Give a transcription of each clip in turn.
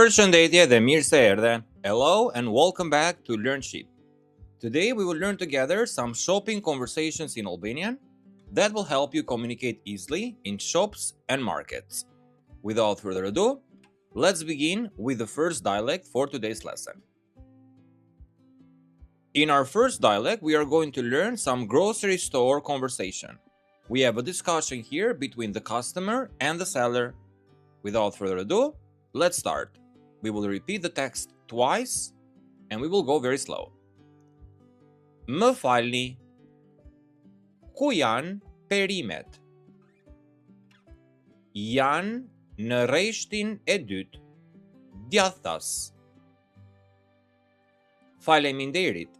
Përshëndetje dhe mirë se erdhe. Hello and welcome back to LearnShip. Today we will learn together some shopping conversations in Albanian that will help you communicate easily in shops and markets. Without further ado, let's begin with the first dialect for today's lesson. In our first dialect, we are going to learn some grocery store conversation. We have a discussion here between the customer and the seller. Without further ado, let's start. We will repeat the text twice and we will go very slow. Më falni, ku janë perimet? Janë në rreshtin e dytë, djathtas. Faleminderit.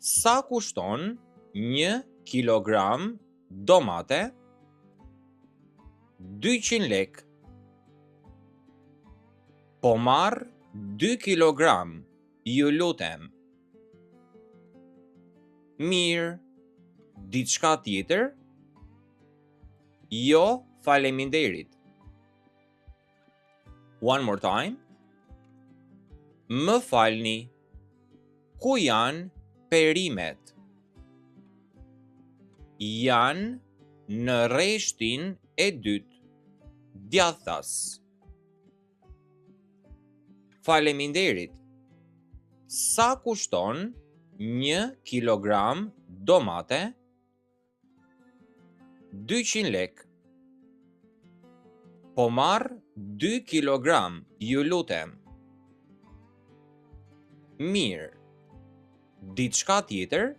Sa kushton 1 kilogram domate? 200 lek. Po marr 2 kilogram, ju lutem. Mirë, diçka tjetër? Jo, faleminderit. One more time. Më falni, ku janë perimet? Janë në rreshtin e dytë, djathtas. Faleminderit. Sa kushton 1 kilogram domate? 200 lek. Po marr 2 kilogram, ju lutem. Mirë. Diçka tjetër?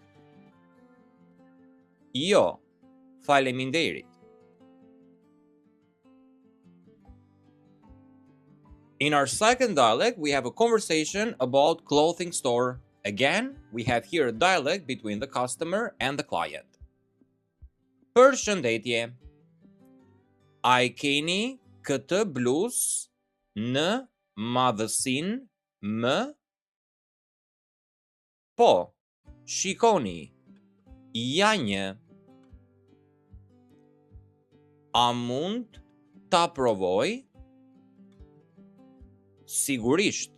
Jo, faleminderit. In our second dialect, we have a conversation about clothing store. Again, we have here a dialect between the customer and the client. Përshëndetje. A e keni këtë bluzë në madhësinë M? Po, shikoni, ja një. A mund ta provoj? Sigurisht.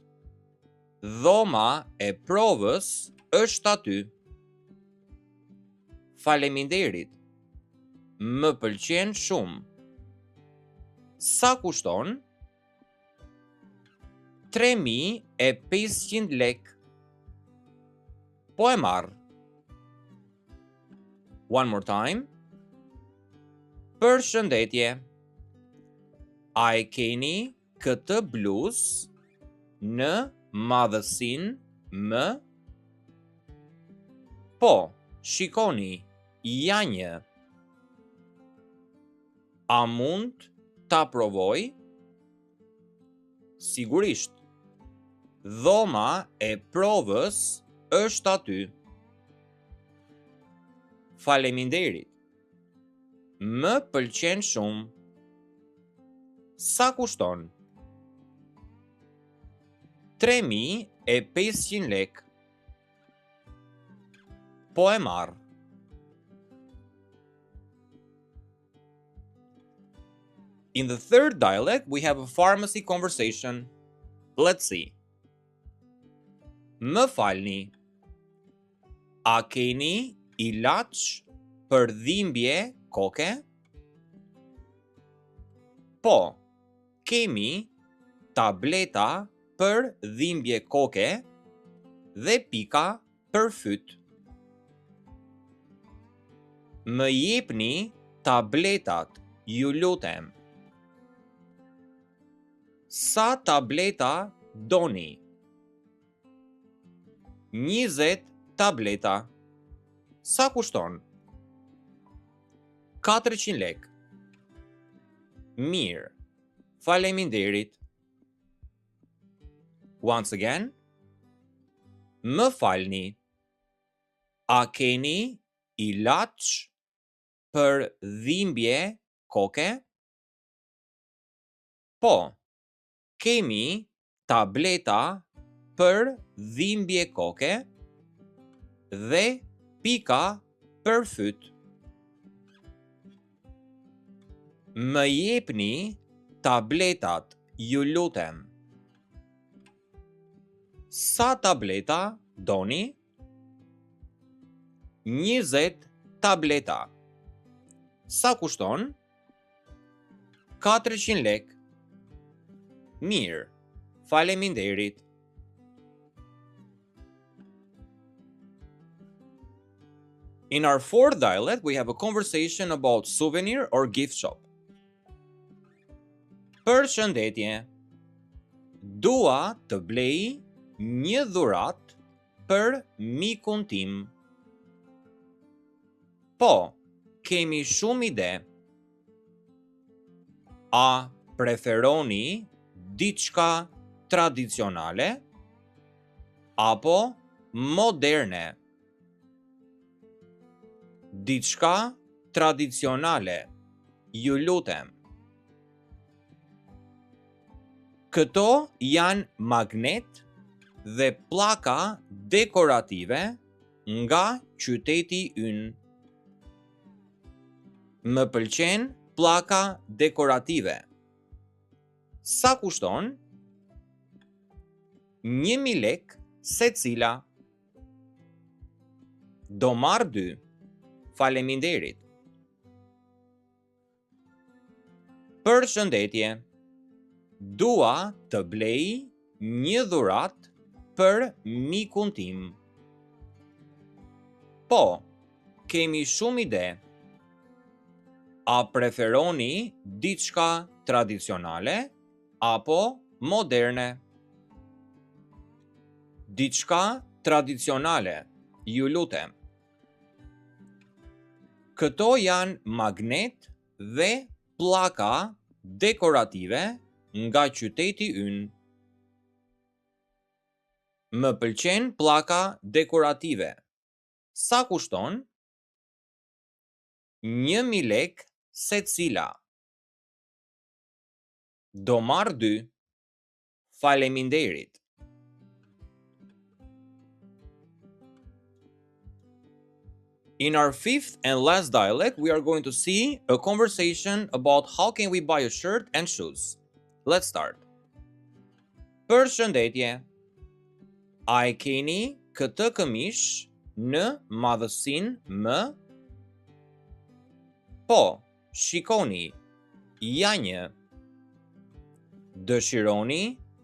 Dhoma e provës është aty. Faleminderit. Më pëlqen shumë. Sa kushton? 3500 lek. Po e marr. One more time. Përshëndetje. A e keni këtë bluzë në madhësinë M? Po, shikoni, ja një. A mund ta provoj? Sigurisht. Dhoma e provës është aty. Faleminderit. Më pëlqen shumë. Sa kushton? 3500 lek. Po e marr. In the third dialect, we have a pharmacy conversation. Let's see. Më falni. A keni ilaç për dhimbje koke? Po, kemi tableta për dhimbje koke dhe pika për fyt. Më jepni tabletat, ju lutem. Sa tableta doni? 20 tableta. Sa kushton? 400 lek. Mirë. Faleminderit. Once again. Më falni. A keni ilaç për dhimbje koke? Po, kemi tableta për dhimbje koke dhe pika për fyt. Më jepni tabletat, ju lutem. Sa tableta doni? 20 tableta. Sa kushton? 400 lek. Mirë, faleminderit. In our fourth dialect, we have a conversation about souvenir or gift shop. Përshëndetje. Dua të blej një dhuratë për mikun tim. Po, kemi shumë ide. A preferoni diçka tradicionale apo moderne? Diçka tradicionale, ju lutem. Këto janë magnet dhe pllaka dekorative nga qyteti ynë. Më pëlqen pllaka dekorative. Sa kushton? 1000 lek secila. Do marr 2. Faleminderit. Përshëndetje. Dua të blej një dhuratë për mikun tim. Po, kemi shumë ide. A preferoni diçka tradicionale apo moderne? Diçka tradicionale, ju lutem. Këto janë magnet dhe pllaka dekorative nga qyteti ynë. Më pëlqen pllaka dekorative. Sa kushton? 1000 lek secila. Do marr 2. Faleminderit. In our fifth and last dialect, we are going to see a conversation about how can we buy a shirt and shoes. Let's start. Përshëndetje. A e keni këtë këmish në madhësinë më? Po, shikoni, ja një. Dëshironi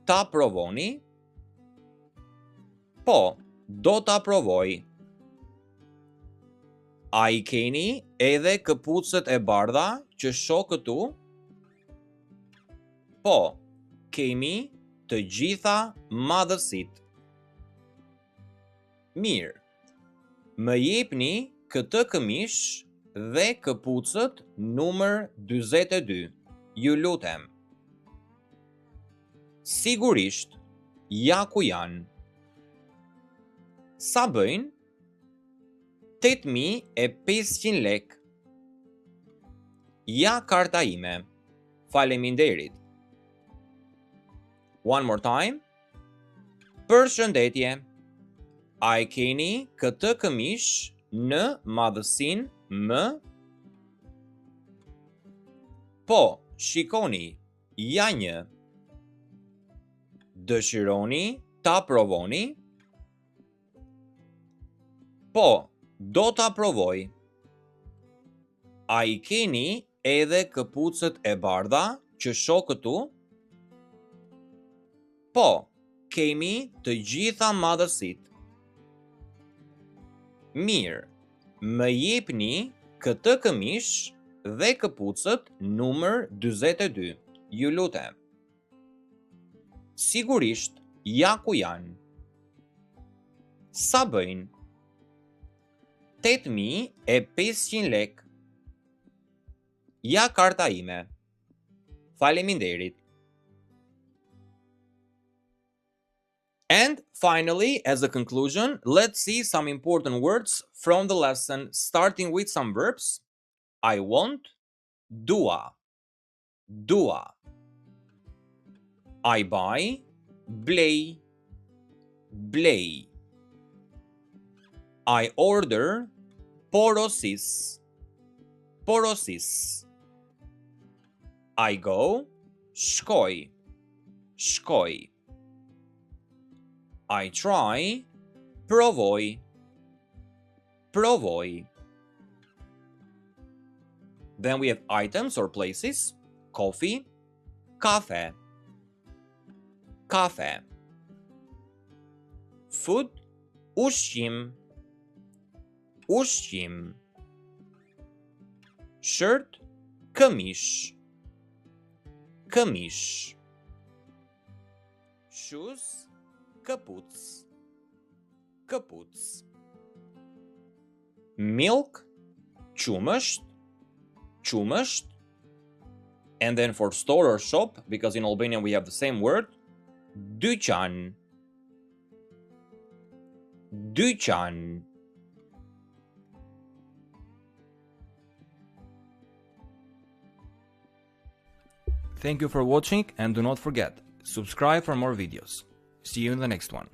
ta provoni? Po, do ta provoj. A i keni edhe këpucët e bardha që shoh këtu? Po, kemi të gjitha madhësitë. Mirë, më jepni këtë këmish dhe këpucët numër 42, ju lutem. Sigurisht, ja ku janë. Sa bëjnë? 8500 lek. Ja karta ime. Faleminderit. One more time. Përshëndetje. A e keni këtë këmish në madhësinë më? Po, shikoni, ja një. Dëshironi ta provoni? Po, do ta provoj. A i keni edhe këpucët e bardha që shoh këtu? Po, kemi të gjitha madhësitë. Mirë, më jepni këtë këmish dhe këpucët numër 42, ju lutem. Sigurisht, ja ku janë. Sa bëjnë? 8500 lek. Ja karta ime. Faleminderit. And finally, as a conclusion, let's see some important words from the lesson, starting with some verbs. I want, dua. Dua. I buy, blej. Blej. I order, porosis. Porosis. I go, shkoj. Shkoj. I try, provoj, provoj. Then we have items or places, coffee, kafe, kafe. Food, ushqim, ushqim. Shirt, këmish, këmish. Shoes, këpuc, këpuc. Milk, qumësht, qumësht. And then for store or shop, because in Albanian we have the same word, dyqan, dyqan. Thank you for watching and do not forget, subscribe for more videos. See you in the next one.